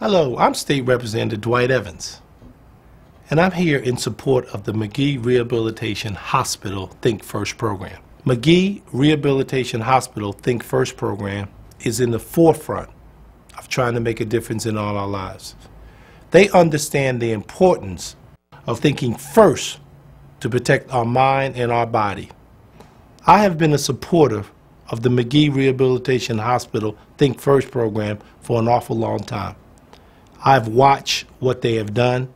Hello, I'm State Representative Dwight Evans, and I'm here in support of the Magee Rehabilitation Hospital Think First program. Magee Rehabilitation Hospital Think First program is in the forefront of trying to make a difference in all our lives. They understand the importance of thinking first to protect our mind and our body. I have been a supporter of the Magee Rehabilitation Hospital Think First program for an awful long time. I've watched what they have done,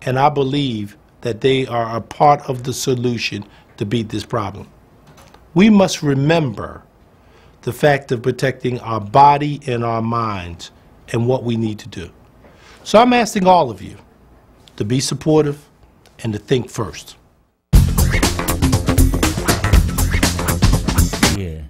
and I believe that they are a part of the solution to beat this problem. We must remember the fact of protecting our body and our minds and what we need to do. So I'm asking all of you to be supportive and to think first. Yeah.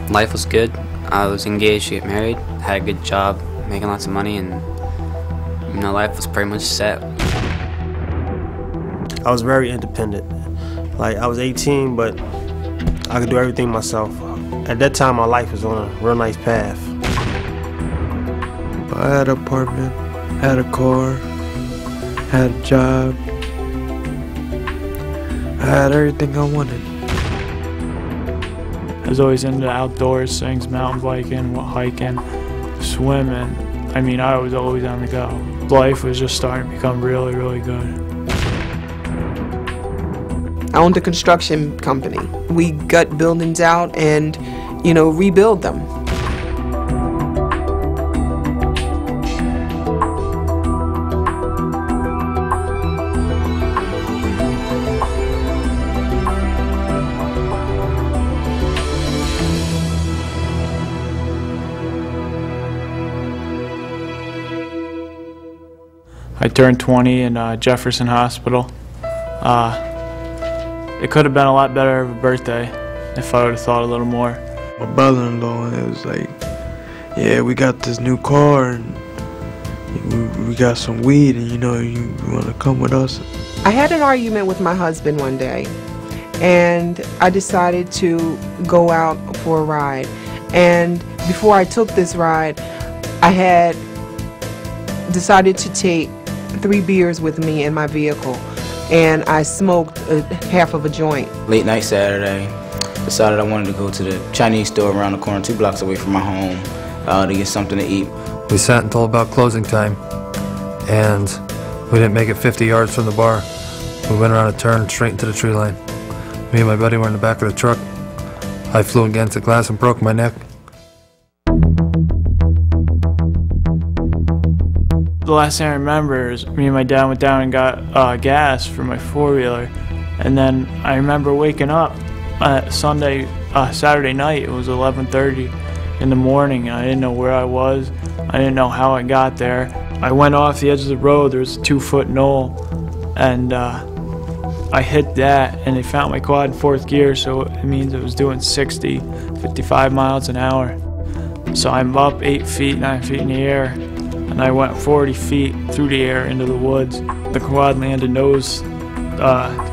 Life was good. I was engaged to get married, had a good job, making lots of money, and life was pretty much set. I was very independent. Like, I was 18, but I could do everything myself. At that time, my life was on a real nice path. I had an apartment, had a car, had a job. I had everything I wanted. I was always into outdoors things, mountain biking, hiking, swimming. I was always on the go. Life was just starting to become really, really good. I owned a construction company. We gut buildings out and, rebuild them. I turned 20 in Jefferson Hospital. It could have been a lot better of a birthday if I would have thought a little more. My brother-in-law was like, yeah, we got this new car and we got some weed and you want to come with us? I had an argument with my husband one day, and I decided to go out for a ride. And before I took this ride, I had decided to take 3 beers with me in my vehicle, and I smoked half of a joint. Late night Saturday, decided I wanted to go to the Chinese store around the corner 2 blocks away from my home to get something to eat. We sat until about closing time, and we didn't make it 50 yards from the bar. We went around a turn straight into the tree line. Me and my buddy were in the back of the truck. I flew against the glass and broke my neck. The last thing I remember is me and my dad went down and got gas for my 4-wheeler, and then I remember waking up Saturday night. It was 11:30 in the morning, and I didn't know where I was. I didn't know how I got there. I went off the edge of the road. There was a 2-foot knoll, and I hit that, and they found my quad in 4th gear, so it means it was doing 60, 55 miles an hour. So I'm up 8 feet, 9 feet in the air, and I went 40 feet through the air into the woods. The quad landed nose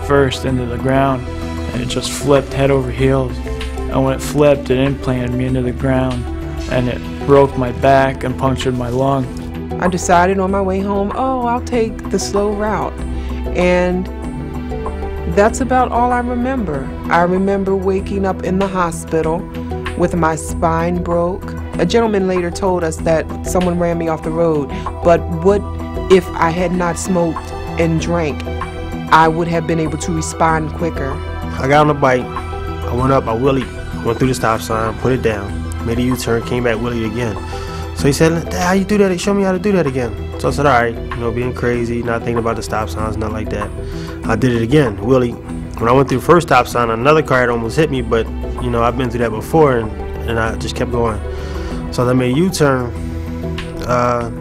first into the ground, and it just flipped head over heels. And when it flipped, it implanted me into the ground, and it broke my back and punctured my lung. I decided on my way home, I'll take the slow route. And that's about all I remember. I remember waking up in the hospital with my spine broke. A gentleman later told us that someone ran me off the road, but what if I had not smoked and drank? I would have been able to respond quicker. I got on the bike, I went up, I wheelied, went through the stop sign, put it down, made a U-turn, came back, wheelied again. So he said, Dad, how you do that? Show me how to do that again. So I said, all right, being crazy, not thinking about the stop signs, not like that. I did it again, wheelie. When I went through the first stop sign, another car had almost hit me, but I've been through that before, and I just kept going. So I made a U-turn.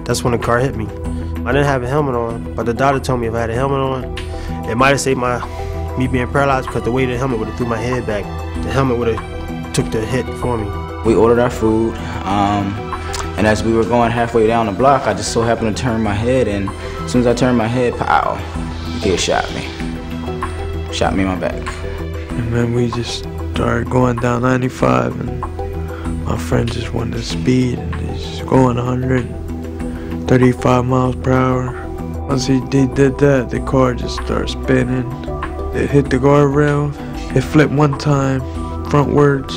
That's when the car hit me. I didn't have a helmet on, but the doctor told me if I had a helmet on, it might have saved me being paralyzed because the weight of the helmet would have threw my head back. The helmet would have took the hit for me. We ordered our food, and as we were going halfway down the block, I just so happened to turn my head, and as soon as I turned my head, pow, the kid shot me in my back. And then we just started going down 95, and my friend just wanted to speed, and he's just going 135 miles per hour. Once he did that, the car just started spinning. It hit the guardrail. It flipped one time, frontwards.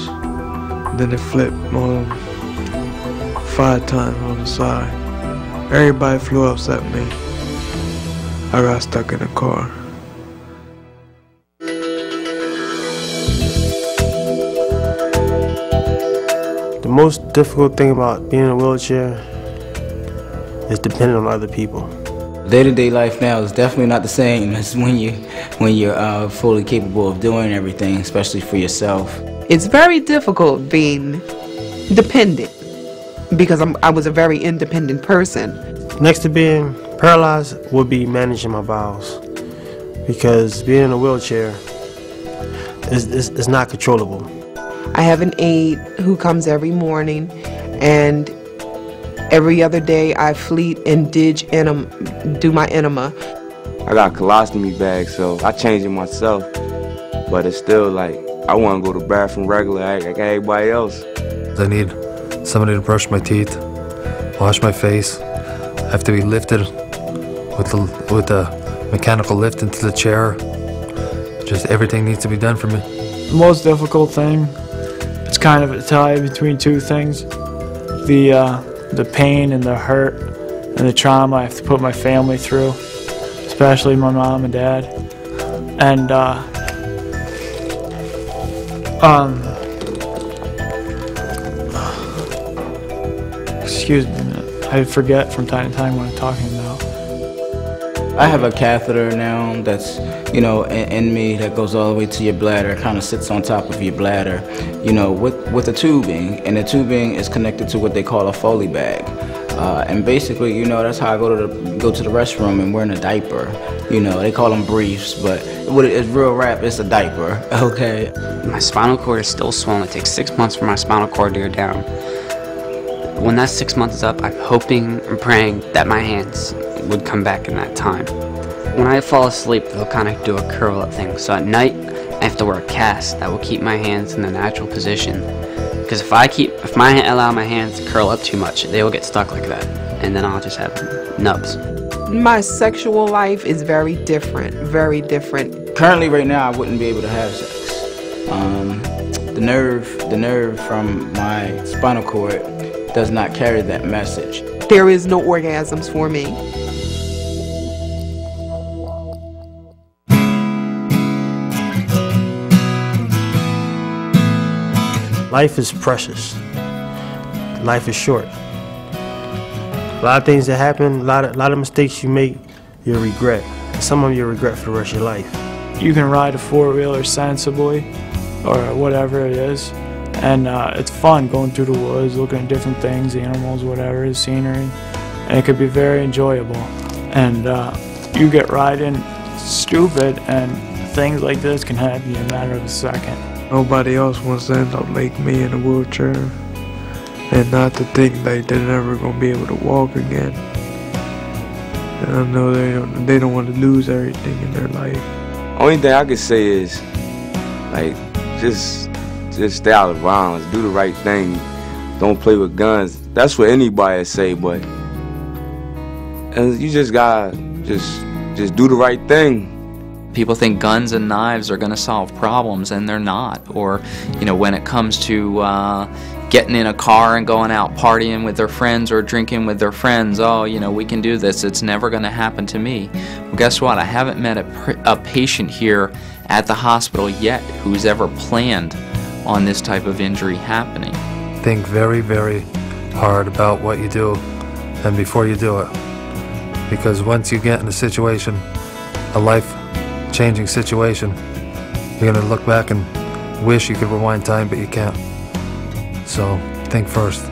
Then it flipped 5 times on the side. Everybody flew up except me. I got stuck in the car. The most difficult thing about being in a wheelchair is depending on other people. Day-to-day life now is definitely not the same as when you're fully capable of doing everything, especially for yourself. It's very difficult being dependent because I was a very independent person. Next to being paralyzed would be managing my bowels, because being in a wheelchair is not controllable. I have an aide who comes every morning, and every other day I fleet and do my enema. I got a colostomy bag, so I changed it myself, but it's still like I want to go to the bathroom regular like everybody else. I need somebody to brush my teeth, wash my face. I have to be lifted with the mechanical lift into the chair. Just everything needs to be done for me. The most difficult thing, it's kind of a tie between two things. The pain and the hurt and the trauma I have to put my family through, especially my mom and dad. And excuse me, I forget from time to time what I'm talking about. I have a catheter now that's, in me that goes all the way to your bladder, kind of sits on top of your bladder, with a tubing, and the tubing is connected to what they call a Foley bag. And basically, that's how I go to the restroom and wearing a diaper. They call them briefs, but what it's real rap, it's a diaper, okay? My spinal cord is still swollen. It takes 6 months for my spinal cord to go down. When that 6 months is up, I'm hoping and praying that my hands would come back in that time. When I fall asleep, they'll kind of do a curl up thing. So at night, I have to wear a cast that will keep my hands in the natural position. Because if I allow my hands to curl up too much, they will get stuck like that. And then I'll just have nubs. My sexual life is very different, very different. Currently, right now, I wouldn't be able to have sex. The nerve from my spinal cord does not carry that message. There is no orgasms for me. Life is precious. Life is short. A lot of things that happen, a lot of mistakes you make, you'll regret. Some of them you'll regret for the rest of your life. You can ride a four-wheeler sensibly, or whatever it is, and it's fun going through the woods, looking at different things, animals, whatever, the scenery, and it could be very enjoyable. And you get riding stupid, and things like this can happen in a matter of a second. Nobody else wants to end up like me in a wheelchair, and not to think like they're never gonna be able to walk again. And I know they don't want to lose everything in their life. Only thing I could say is, like, just stay out of violence, do the right thing, don't play with guns. That's what anybody say, but you just gotta just do the right thing. People think guns and knives are going to solve problems, and they're not. Or, when it comes to getting in a car and going out partying with their friends or drinking with their friends, we can do this, it's never going to happen to me. Well, guess what? I haven't met a patient here at the hospital yet who's ever planned on this type of injury happening. Think very, very hard about what you do and before you do it. Because once you get in a situation, a life-changing situation, you're going to look back and wish you could rewind time, but you can't. So think first.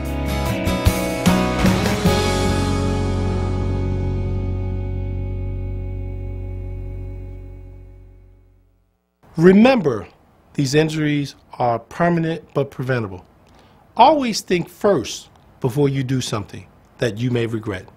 Remember, these injuries are permanent but preventable. Always think first before you do something that you may regret.